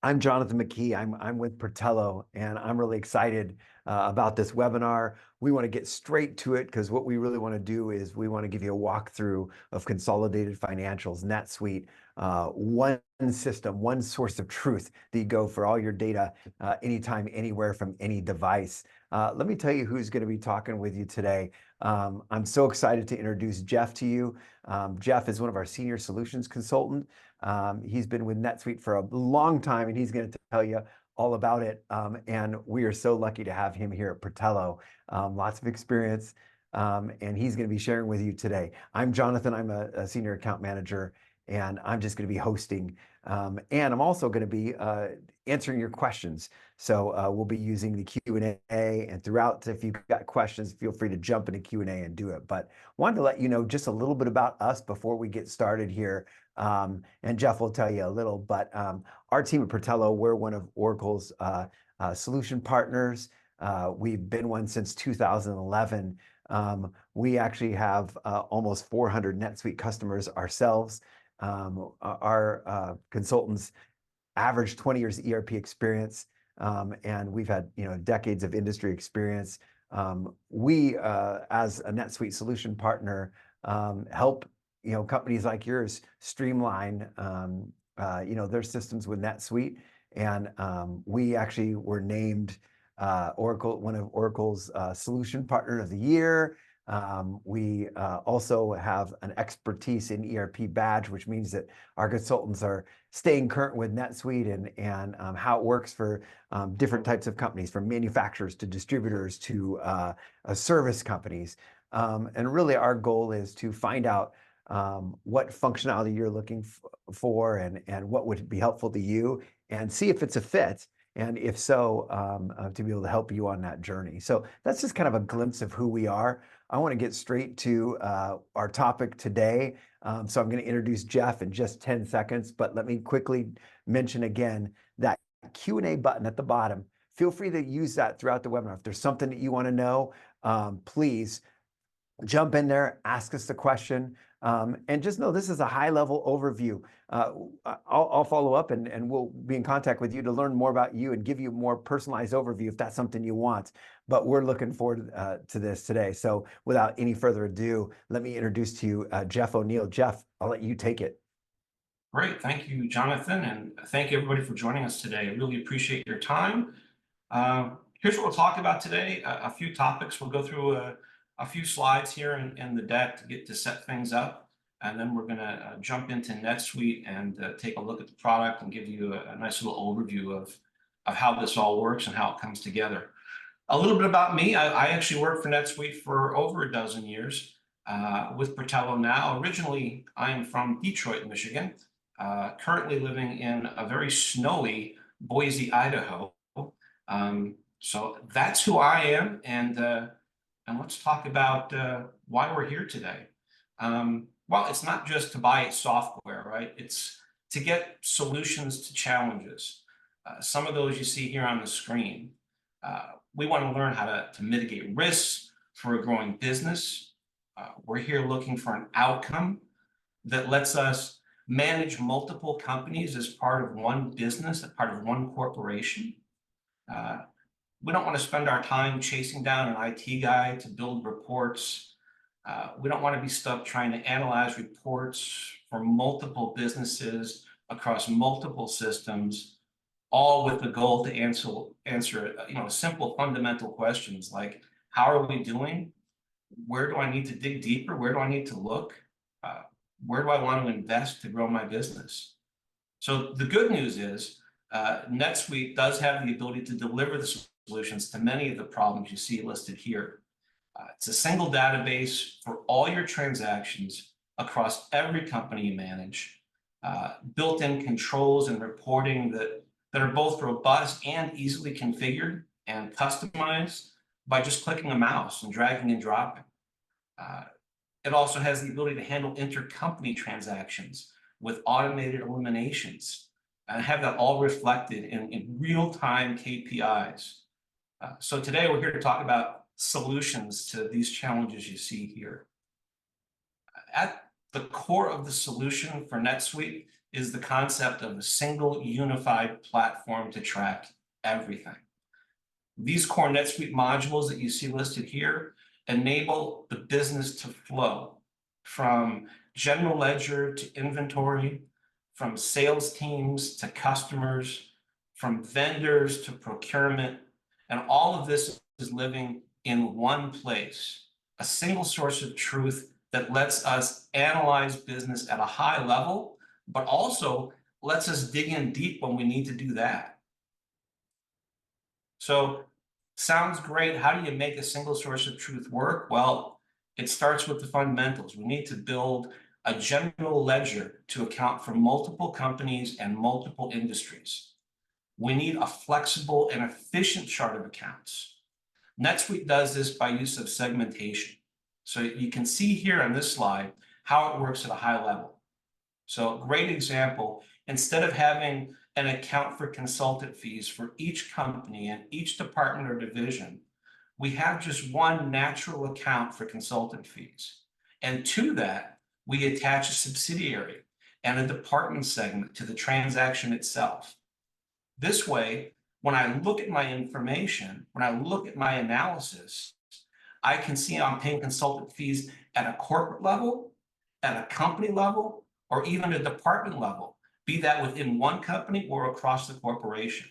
I'm Jonathan McKee. I'm with Protelo, and I'm really excited about this webinar. We want to get straight to it because what we really want to do is we want to give you a walkthrough of Consolidated Financials, NetSuite, one system, one source of truth that you go for all your data, anytime, anywhere, from any device. Let me tell you who's going to be talking with you today. I'm so excited to introduce Jeff to you. Jeff is one of our senior solutions consultants. He's been with NetSuite for a long time, and he's going to tell you all about it. And we are so lucky to have him here at Protelo. Lots of experience, and he's going to be sharing with you today. I'm Jonathan. I'm a senior account manager, and I'm just going to be hosting. And I'm also going to be answering your questions. So we'll be using the Q&A, and throughout, if you've got questions, feel free to jump into Q&A and do it. But wanted to let you know just a little bit about us before we get started here. And Jeff will tell you a little, but our team at Protelo, we're one of Oracle's solution partners. We've been one since 2011. We actually have almost 400 NetSuite customers ourselves. Our consultants average 20 years ERP experience, and we've had decades of industry experience. We, as a NetSuite solution partner, help companies like yours streamline their systems with NetSuite, and we actually were named one of Oracle's Solution Partner of the Year. We also have an expertise in ERP badge, which means that our consultants are staying current with NetSuite and how it works for different types of companies, from manufacturers to distributors to service companies. And really our goal is to find out what functionality you're looking for and what would be helpful to you, and see if it's a fit. And if so, to be able to help you on that journey. So that's just kind of a glimpse of who we are. I want to get straight to our topic today. So I'm going to introduce Jeff in just 10 seconds, but let me quickly mention again that Q&A button at the bottom. Feel free to use that throughout the webinar. If there's something that you want to know, please jump in there, ask us the question. And just know this is a high-level overview. I'll follow up and we'll be in contact with you to learn more about you and give you a more personalized overview if that's something you want. But we're looking forward to this today. So without any further ado, let me introduce to you Jeff O'Neill. Jeff, I'll let you take it. Great. Thank you, Jonathan. And thank you, everybody, for joining us today. I really appreciate your time. Here's what we'll talk about today. A few topics. We'll go through a few slides here in the deck to set things up, and then we're going to jump into NetSuite and take a look at the product and give you a nice little overview of how this all works and how it comes together. A little bit about me. I actually worked for NetSuite for over a dozen years, with Protelo now. Originally, I'm from Detroit, Michigan, currently living in a very snowy Boise, Idaho. So that's who I am, and let's talk about why we're here today. Well, it's not just to buy software, right? It's to get solutions to challenges. Some of those you see here on the screen. We want to learn how to mitigate risks for a growing business. We're here looking for an outcome that lets us manage multiple companies as part of one business, as part of one corporation. We don't want to spend our time chasing down an IT guy to build reports. We don't want to be stuck trying to analyze reports for multiple businesses across multiple systems, all with the goal to answer simple fundamental questions like, how are we doing? Where do I need to dig deeper? Where do I need to look? Where do I want to invest to grow my business? So the good news is NetSuite does have the ability to deliver the solutions to many of the problems you see listed here. It's a single database for all your transactions across every company you manage, built-in controls and reporting that are both robust and easily configured and customized by just clicking a mouse and dragging and dropping. It also has the ability to handle intercompany transactions with automated eliminations and have that all reflected in real-time KPIs. So today we're here to talk about solutions to these challenges you see here. At the core of the solution for NetSuite is the concept of a single unified platform to track everything. These core NetSuite modules that you see listed here enable the business to flow from general ledger to inventory, from sales teams to customers, from vendors to procurement, and all of this is living in one place, a single source of truth that lets us analyze business at a high level, but also lets us dig in deep when we need to do that. So, sounds great. How do you make a single source of truth work? Well, it starts with the fundamentals. We need to build a general ledger to account for multiple companies and multiple industries. We need a flexible and efficient chart of accounts. NetSuite does this by use of segmentation. So you can see here on this slide how it works at a high level. So great example, instead of having an account for consultant fees for each company and each department or division, we have just one natural account for consultant fees. And to that, we attach a subsidiary and a department segment to the transaction itself. This way, when I look at my information, when I look at my analysis, I can see I'm paying consultant fees at a corporate level, at a company level, or even a department level, be that within one company or across the corporation.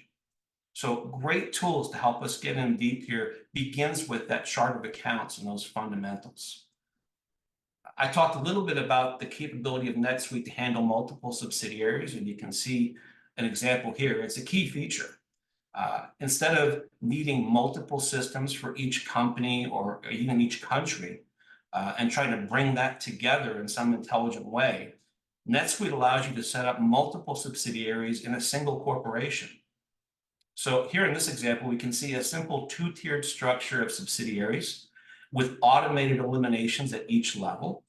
So great tools to help us get in deep here begins with that chart of accounts and those fundamentals. I talked a little bit about the capability of NetSuite to handle multiple subsidiaries, and you can see an example here. It's a key feature. Instead of needing multiple systems for each company or even each country and trying to bring that together in some intelligent way, NetSuite allows you to set up multiple subsidiaries in a single corporation. So here in this example, we can see a simple two-tiered structure of subsidiaries with automated eliminations at each level.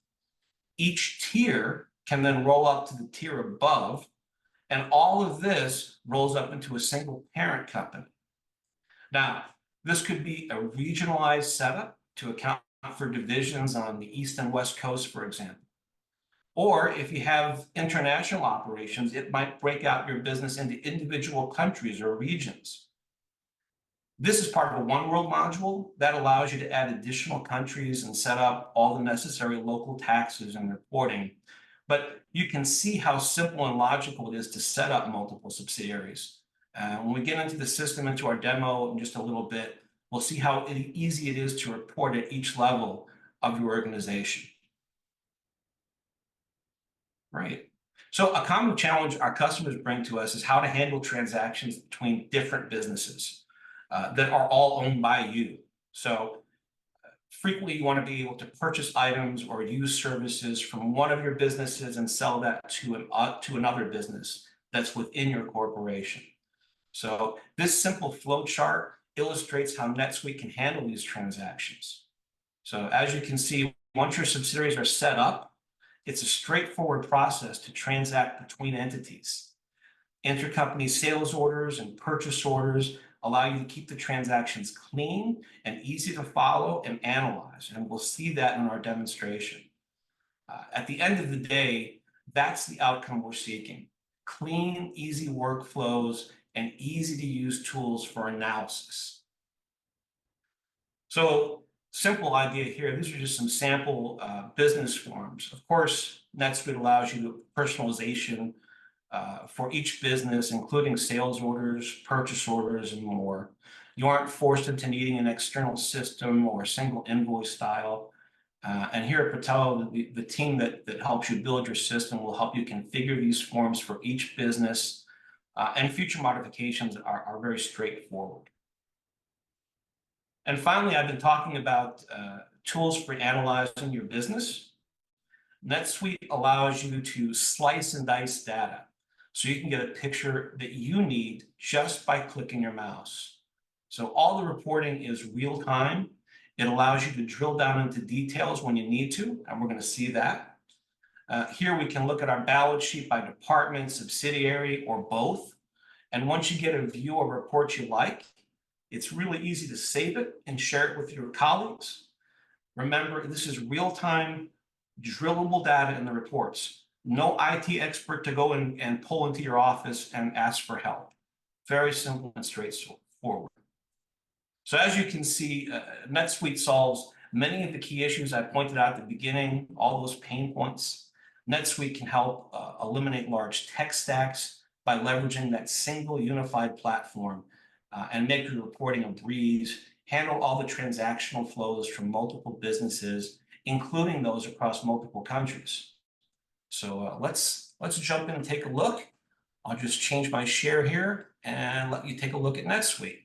Each tier can then roll up to the tier above, and all of this rolls up into a single parent company. Now, this could be a regionalized setup to account for divisions on the East and West Coast, for example. Or if you have international operations, it might break out your business into individual countries or regions. This is part of a One World module that allows you to add additional countries and set up all the necessary local taxes and reporting. But you can see how simple and logical it is to set up multiple subsidiaries. When we get into the system, into our demo in just a little bit, we'll see how easy it is to report at each level of your organization. Right. So a common challenge our customers bring to us is how to handle transactions between different businesses that are all owned by you. So frequently you want to be able to purchase items or use services from one of your businesses and sell that to another business that's within your corporation. So this simple flow chart illustrates how NetSuite can handle these transactions. So as you can see, once your subsidiaries are set up, it's a straightforward process to transact between entities. Intercompany sales orders and purchase orders allow you to keep the transactions clean and easy to follow and analyze, and we'll see that in our demonstration. At the end of the day, that's the outcome we're seeking: clean, easy workflows and easy to use tools for analysis. So, simple idea here. These are just some sample business forms. Of course, NetSuite allows you to personalization for each business, including sales orders, purchase orders, and more. You aren't forced into needing an external system or a single invoice style. And here at Protelo, the team that helps you build your system will help you configure these forms for each business, and future modifications are very straightforward. And finally, I've been talking about tools for analyzing your business. NetSuite allows you to slice and dice data so you can get a picture that you need just by clicking your mouse. So all the reporting is real time. It allows you to drill down into details when you need to, and we're going to see that. Here we can look at our balance sheet by department, subsidiary, or both. And once you get a view or report you like, it's really easy to save it and share it with your colleagues. Remember, this is real-time, drillable data in the reports. No IT expert to go and pull into your office and ask for help. Very simple and straightforward. So as you can see, NetSuite solves many of the key issues I pointed out at the beginning, all those pain points. NetSuite can help eliminate large tech stacks by leveraging that single unified platform and make your reporting a breeze, handle all the transactional flows from multiple businesses, including those across multiple countries. So let's jump in and take a look. I'll just change my share here and let you take a look at NetSuite.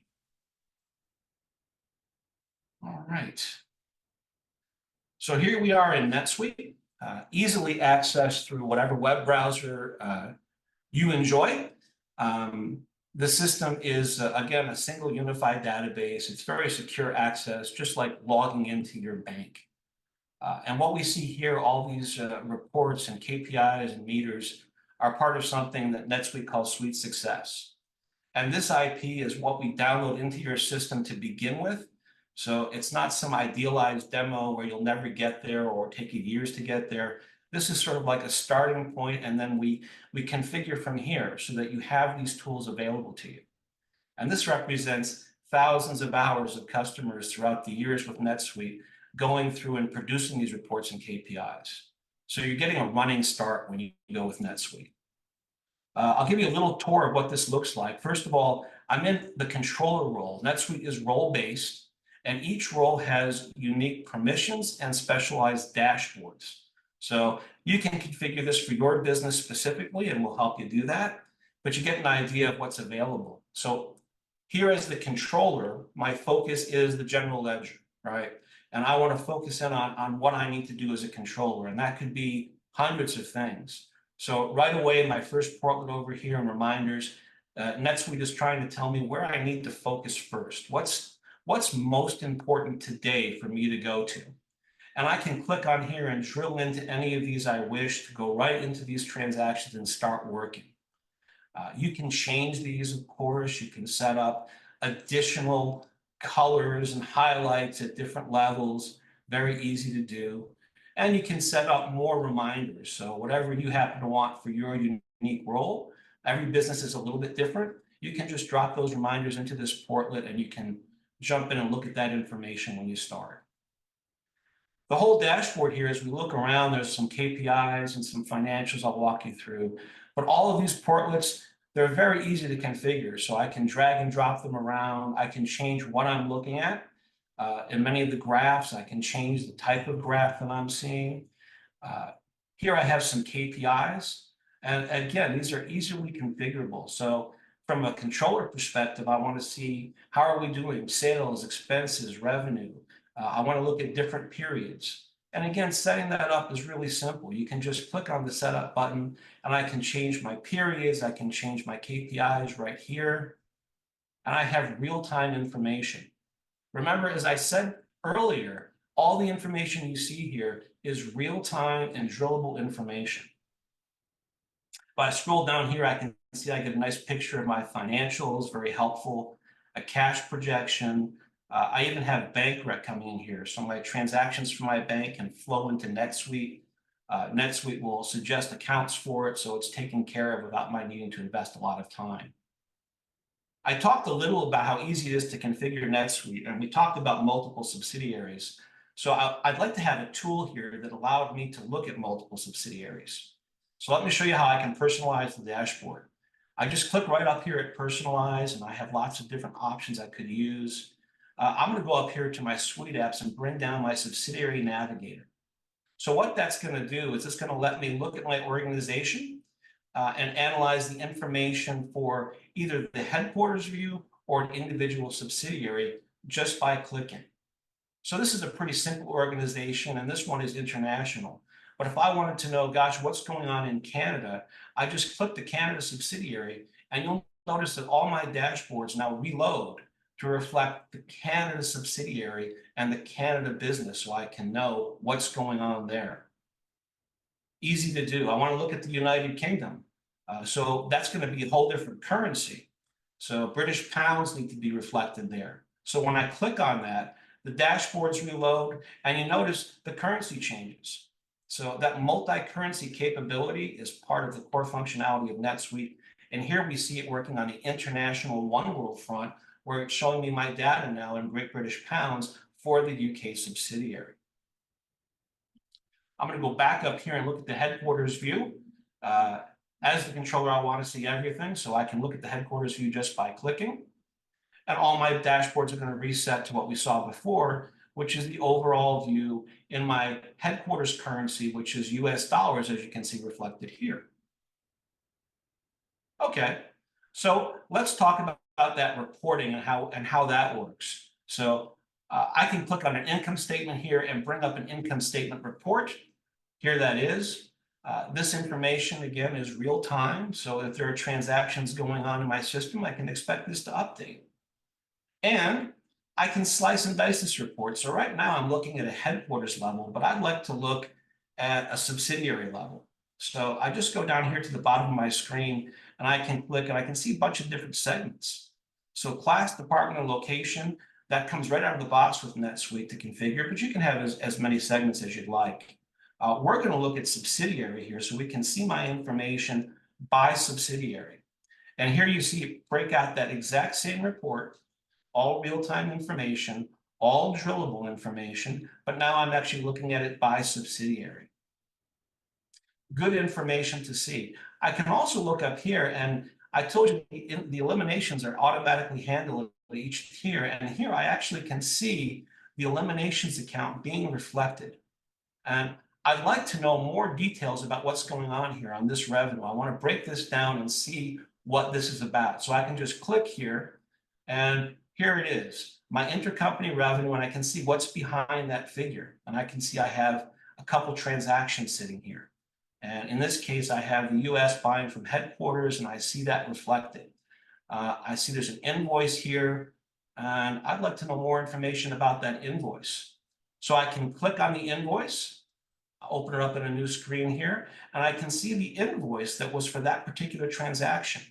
All right. So here we are in NetSuite, easily accessed through whatever web browser you enjoy. The system is, again, a single unified database. It's very secure access, just like logging into your bank. And what we see here, all these reports and KPIs and meters are part of something that NetSuite calls Suite Success. And this IP is what we download into your system to begin with. So it's not some idealized demo where you'll never get there or take you years to get there. This is sort of like a starting point, and then we configure from here so that you have these tools available to you. And this represents thousands of hours of customers throughout the years with NetSuite going through and producing these reports and KPIs. So you're getting a running start when you go with NetSuite. I'll give you a little tour of what this looks like. First of all, I'm in the controller role. NetSuite is role-based, and each role has unique permissions and specialized dashboards. So you can configure this for your business specifically, and we'll help you do that, but you get an idea of what's available. So here as the controller, my focus is the general ledger, right? And I want to focus in on what I need to do as a controller, and that could be hundreds of things. So right away, my first portlet over here in reminders, NetSuite is trying to tell me where I need to focus first. What's most important today for me to go to? And I can click on here and drill into any of these I wish to go right into these transactions and start working. You can change these, of course. You can set up additional colors and highlights at different levels, very easy to do. And you can set up more reminders. So whatever you happen to want for your unique role, every business is a little bit different. You can just drop those reminders into this portlet and you can jump in and look at that information when you start. The whole dashboard here, as we look around, there's some KPIs and some financials I'll walk you through. But all of these portlets, they're very easy to configure. So I can drag and drop them around. I can change what I'm looking at. In many of the graphs, I can change the type of graph that I'm seeing. Here I have some KPIs. And again, these are easily configurable. So from a controller perspective, I want to see how are we doing sales, expenses, revenue. I want to look at different periods. And again, setting that up is really simple. You can just click on the setup button and I can change my periods. I can change my KPIs right here. And I have real-time information. Remember, as I said earlier, all the information you see here is real-time and drillable information. If I scroll down here, I can see I get a nice picture of my financials, very helpful, a cash projection. I even have bank rec coming in here. So my transactions from my bank can flow into NetSuite. NetSuite will suggest accounts for it, so it's taken care of without my needing to invest a lot of time. I talked a little about how easy it is to configure NetSuite, and we talked about multiple subsidiaries. So I'd like to have a tool here that allowed me to look at multiple subsidiaries. So let me show you how I can personalize the dashboard. I just click right up here at personalize, and I have lots of different options I could use. I'm going to go up here to my suite apps and bring down my subsidiary navigator. So what that's going to do is it's going to let me look at my organization and analyze the information for either the headquarters view or an individual subsidiary just by clicking. So this is a pretty simple organization, and this one is international. But if I wanted to know, gosh, what's going on in Canada, I just click the Canada subsidiary, and you'll notice that all my dashboards now reload to reflect the Canada subsidiary and the Canada business so I can know what's going on there. Easy to do. I want to look at the United Kingdom. So that's going to be a whole different currency. So British pounds need to be reflected there. So when I click on that, the dashboards reload, and you notice the currency changes. So that multi-currency capability is part of the core functionality of NetSuite. And here we see it working on the international One World front, where it's showing me my data now in Great British pounds for the UK subsidiary. I'm going to go back up here and look at the headquarters view. As the controller, I want to see everything, so I can look at the headquarters view just by clicking. And all my dashboards are going to reset to what we saw before, which is the overall view in my headquarters currency, which is US dollars, as you can see reflected here. Okay, so let's talk about that reporting and how that works. So I can click on an income statement here and bring up an income statement report. Here that is. This information, again, is real time. So if there are transactions going on in my system, I can expect this to update. And I can slice and dice this report. So right now I'm looking at a headquarters level, but I'd like to look at a subsidiary level. So I just go down here to the bottom of my screen and I can click and I can see a bunch of different segments. So class, department, and location, that comes right out of the box with NetSuite to configure, but you can have as many segments as you'd like. We're going to look at subsidiary here so we can see my information by subsidiary. And here you see it break out that exact same report, all real-time information, all drillable information, but now I'm actually looking at it by subsidiary. Good information to see. I can also look up here, and I told you the eliminations are automatically handled at each tier, and here I actually can see the eliminations account being reflected. And I'd like to know more details about what's going on here on this revenue. I want to break this down and see what this is about. So I can just click here, and here it is, my intercompany revenue, and I can see what's behind that figure. And I can see I have a couple transactions sitting here. And in this case, I have the US buying from headquarters, and I see that reflected. I see there's an invoice here, and I'd like to know more information about that invoice. So I can click on the invoice, open it up in a new screen here, and I can see the invoice that was for that particular transaction.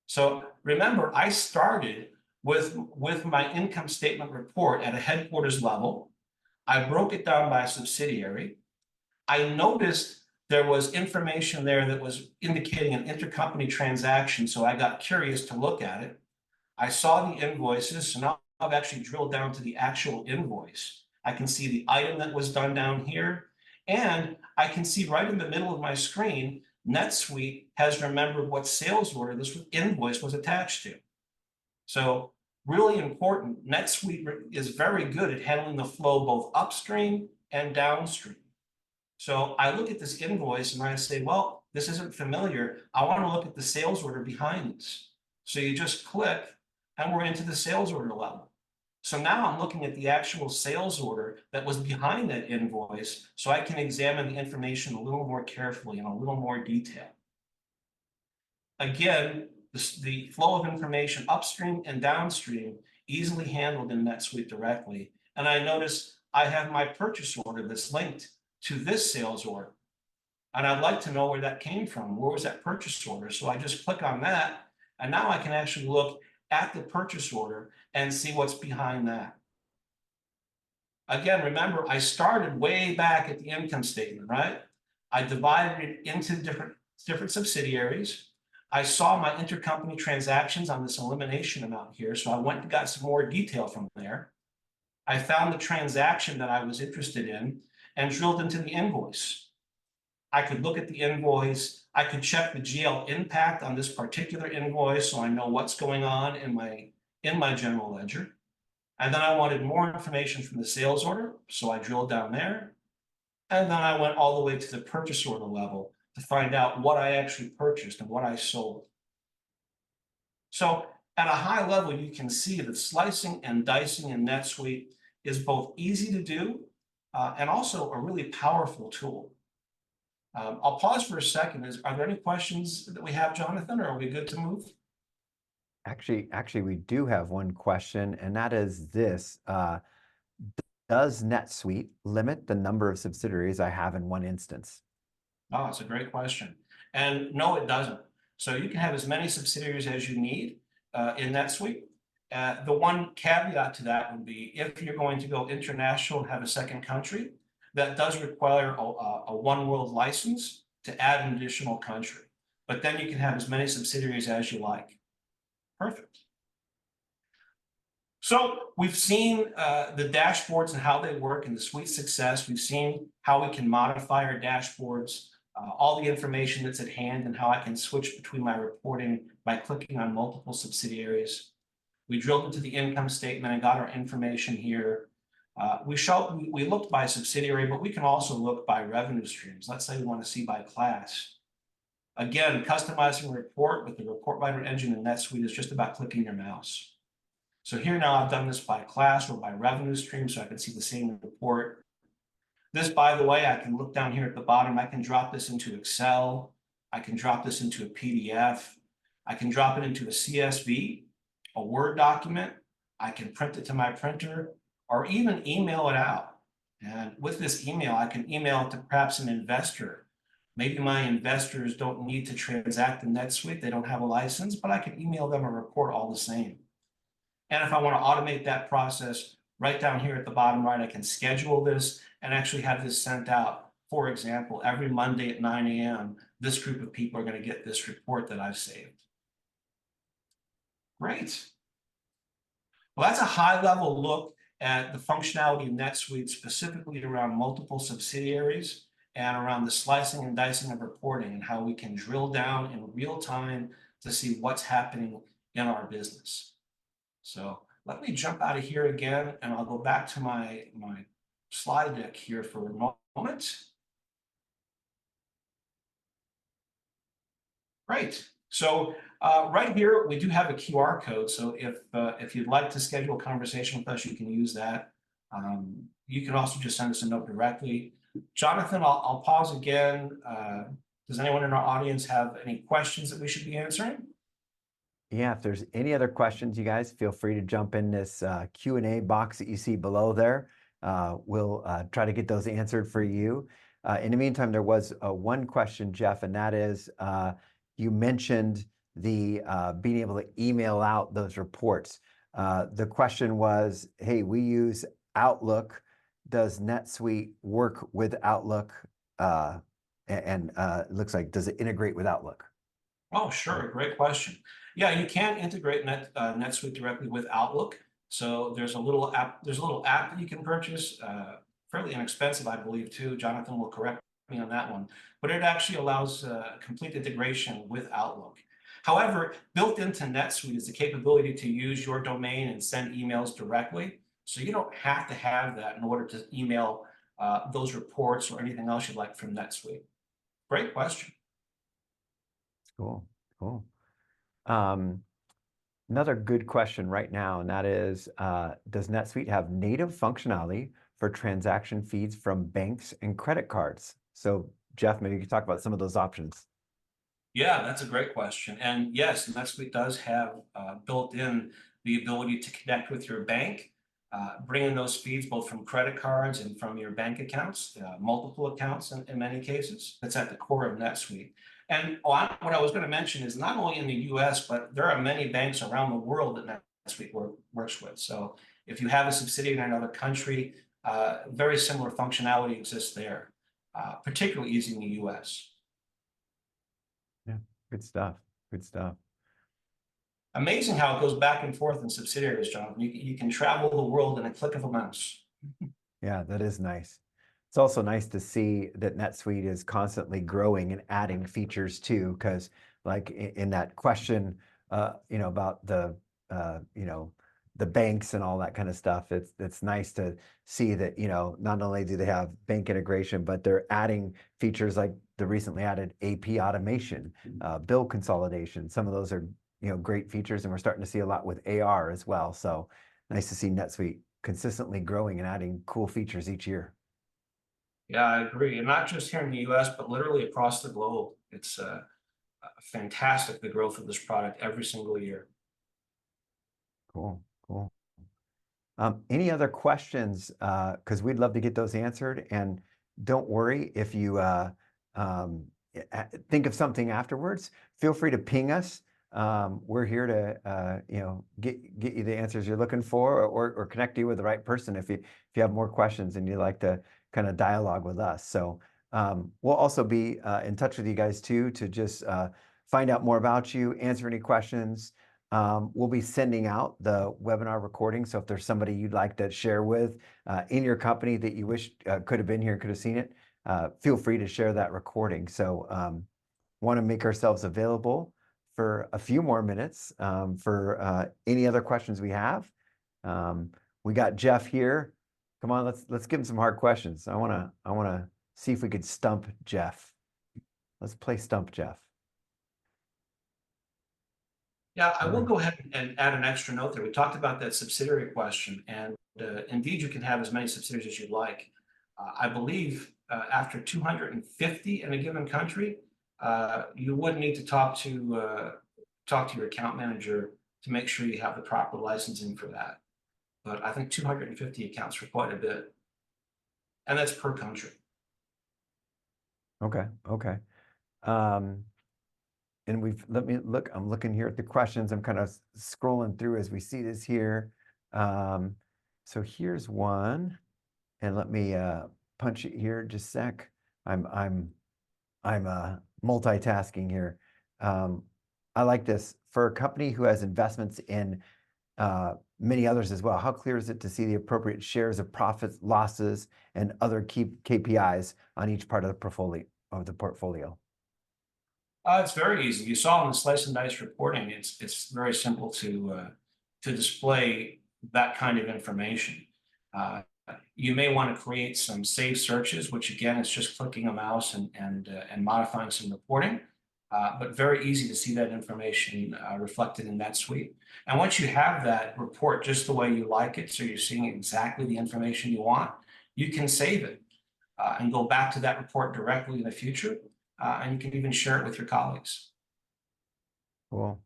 So remember, I started with my income statement report at a headquarters level. I broke it down by subsidiary. I noticed there was information there that was indicating an intercompany transaction, so I got curious to look at it. I saw the invoices, so now I've actually drilled down to the actual invoice. I can see the item that was done down here, and I can see right in the middle of my screen, NetSuite has remembered what sales order this invoice was attached to. So really important, NetSuite is very good at handling the flow both upstream and downstream. So I look at this invoice and I say, well, this isn't familiar. I want to look at the sales order behind this. So you just click and we're into the sales order level. So now I'm looking at the actual sales order that was behind that invoice, so I can examine the information a little more carefully and a little more detail. Again, the flow of information upstream and downstream easily handled in NetSuite directly. And I notice I have my purchase order that's linked to this sales order. And I'd like to know where that came from. Where was that purchase order? So I just click on that, and now I can actually look at the purchase order and see what's behind that. Again, remember, I started way back at the income statement, right? I divided it into different subsidiaries. I saw my intercompany transactions on this elimination amount here, so I went and got some more detail from there. I found the transaction that I was interested in and drilled into the invoice. I could look at the invoice. I could check the GL impact on this particular invoice so I know what's going on in my general ledger. And then I wanted more information from the sales order, so I drilled down there. And then I went all the way to the purchase order level to find out what I actually purchased and what I sold. So at a high level, you can see that slicing and dicing in NetSuite is both easy to do and also a really powerful tool. I'll pause for a second. Are there any questions that we have, Jonathan, or are we good to move? Actually, we do have one question, and that is this. Does NetSuite limit the number of subsidiaries I have in one instance? Oh, it's a great question. And no, it doesn't. So you can have as many subsidiaries as you need in NetSuite. The one caveat to that would be if you're going to go international and have a second country, that does require a one world license to add an additional country. But then you can have as many subsidiaries as you like. Perfect. So we've seen the dashboards and how they work in the Suite Success. We've seen how we can modify our dashboards, all the information that's at hand, and how I can switch between my reporting by clicking on multiple subsidiaries. We drilled into the income statement and got our information here. We looked by subsidiary, but we can also look by revenue streams. Let's say we want to see by class. Again, customizing a report with the report writer engine in NetSuite is just about clicking your mouse. So here now I've done this by class or by revenue stream, so I can see the same report. This, by the way, I can look down here at the bottom. I can drop this into Excel. I can drop this into a PDF. I can drop it into a CSV, a Word document. I can print it to my printer or even email it out. And with this email, I can email it to perhaps an investor. Maybe my investors don't need to transact in NetSuite. They don't have a license, but I can email them a report all the same. And if I want to automate that process, right down here at the bottom right, I can schedule this and actually have this sent out. For example, every Monday at 9 a.m., this group of people are going to get this report that I've saved. Great. Well, that's a high-level look at the functionality of NetSuite, specifically around multiple subsidiaries and around the slicing and dicing of reporting and how we can drill down in real time to see what's happening in our business. So let me jump out of here again, and I'll go back to my slide deck here for a moment. Great. So right here, we do have a QR code. So if you'd like to schedule a conversation with us, you can use that. You can also just send us a note directly. Jonathan, I'll pause again. Does anyone in our audience have any questions that we should be answering? Yeah, if there's any other questions, you guys feel free to jump in this Q&A box that you see below there. We'll try to get those answered for you. In the meantime, there was one question, Jeff, and that is, you mentioned the being able to email out those reports. The question was, hey, we use Outlook. Does NetSuite work with Outlook? It looks like, does it integrate with Outlook? Oh, sure. Great question. Yeah, you can integrate NetSuite directly with Outlook. So there's a little app that you can purchase, fairly inexpensive, I believe, too. Jonathan will correct me on that one. But it actually allows complete integration with Outlook. However, built into NetSuite is the capability to use your domain and send emails directly. So you don't have to have that in order to email those reports or anything else you'd like from NetSuite. Great question. Cool, cool. Another good question right now, and that is, does NetSuite have native functionality for transaction feeds from banks and credit cards? So Jeff, maybe you could talk about some of those options. Yeah, that's a great question. And yes, NetSuite does have built in the ability to connect with your bank, bring in those feeds both from credit cards and from your bank accounts, multiple accounts in many cases. That's at the core of NetSuite. And what I was going to mention is not only in the US, but there are many banks around the world that NetSuite works with. So if you have a subsidiary in another country, very similar functionality exists there, particularly easy in the US. Yeah, good stuff. Good stuff. Amazing how it goes back and forth in subsidiaries, Jonathan. You can travel the world in a click of a mouse. Yeah, that is nice. It's also nice to see that NetSuite is constantly growing and adding features too, because like in that question, about the, the banks and all that kind of stuff, it's nice to see that, not only do they have bank integration, but they're adding features like the recently added AP automation, bill consolidation. Some of those are, great features, and we're starting to see a lot with AR as well. So nice to see NetSuite consistently growing and adding cool features each year. Yeah, I agree. And not just here in the US, but literally across the globe. It's fantastic, the growth of this product every single year. Cool, cool. Any other questions? Because we'd love to get those answered. And don't worry if you think of something afterwards. Feel free to ping us. We're here to get you the answers you're looking for, or connect you with the right person if you have more questions and you'd like to kind of dialogue with us. So we'll also be in touch with you guys too, to just find out more about you, answer any questions. We'll be sending out the webinar recording. So if there's somebody you'd like to share with in your company that you wish could have been here, could have seen it, feel free to share that recording. So want to make ourselves available for a few more minutes for any other questions we have. We got Jeff here. Come on, let's give him some hard questions. I wanna see if we could stump Jeff. Let's play Stump Jeff. Yeah, I will go ahead and add an extra note there. We talked about that subsidiary question, and indeed you can have as many subsidiaries as you'd like. I believe after 250 in a given country, you would need to talk to your account manager to make sure you have the proper licensing for that. But I think 250 accounts for quite a bit, and that's per country. Okay. And let me look, I'm looking here at the questions. I'm kind of scrolling through as we see this here. So here's one, and let me punch it here just a sec. I'm multitasking here. I like this. For a company who has investments in many others as well, how clear is it to see the appropriate shares of profits, losses, and other key KPIs on each part of the portfolio? It's very easy. You saw in the slice and dice reporting, it's very simple to display that kind of information. You may want to create some saved searches, which again is just clicking a mouse and modifying some reporting, but very easy to see that information reflected in NetSuite. And once you have that report just the way you like it, so you're seeing exactly the information you want, you can save it and go back to that report directly in the future. And you can even share it with your colleagues. Cool.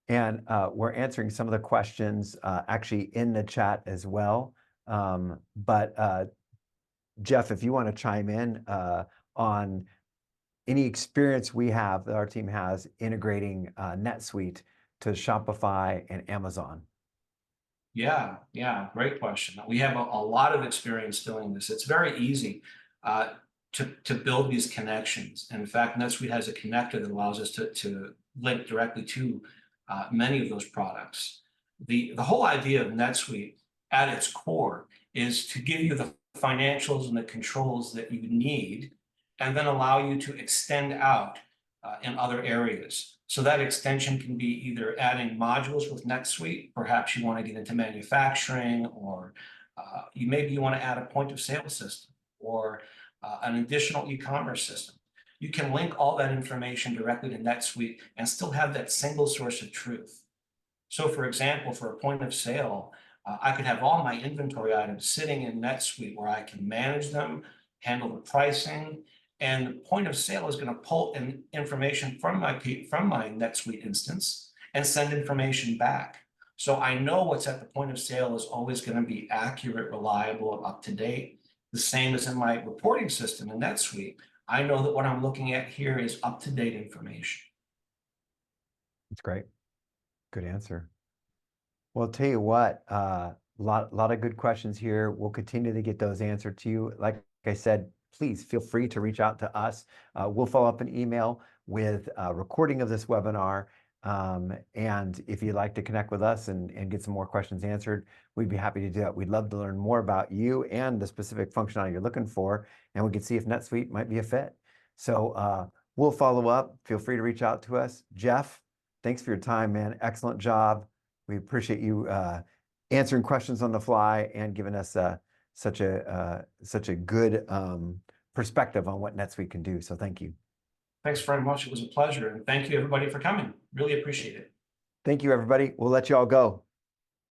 And we're answering some of the questions actually in the chat as well. But Jeff, if you want to chime in on any experience we have, that our team has, integrating NetSuite to Shopify and Amazon. Yeah, great question. We have a lot of experience doing this. It's very easy to build these connections. And in fact, NetSuite has a connector that allows us to link directly to many of those products. The whole idea of NetSuite at its core is to give you the financials and the controls that you need, and then allow you to extend out in other areas. So that extension can be either adding modules with NetSuite, perhaps you want to get into manufacturing, or maybe you want to add a point of sale system, or an additional e-commerce system. You can link all that information directly to NetSuite and still have that single source of truth. So for example, for a point of sale, I could have all my inventory items sitting in NetSuite where I can manage them, handle the pricing, and the point of sale is going to pull in information from my NetSuite instance and send information back. So I know what's at the point of sale is always going to be accurate, reliable, and up to date. The same as in my reporting system in NetSuite. I know that what I'm looking at here is up-to-date information. That's great. Good answer. Well, I'll tell you what, lot of good questions here. We'll continue to get those answered to you. Like I said, please feel free to reach out to us. We'll follow up an email with a recording of this webinar. And if you'd like to connect with us and get some more questions answered, we'd be happy to do that. We'd love to learn more about you and the specific functionality you're looking for, and we can see if NetSuite might be a fit. So we'll follow up. Feel free to reach out to us. Jeff, thanks for your time, man. Excellent job. We appreciate you answering questions on the fly and giving us such a good perspective on what NetSuite can do. So thank you. Thanks very much. It was a pleasure. And thank you, everybody, for coming. Really appreciate it. Thank you, everybody. We'll let you all go.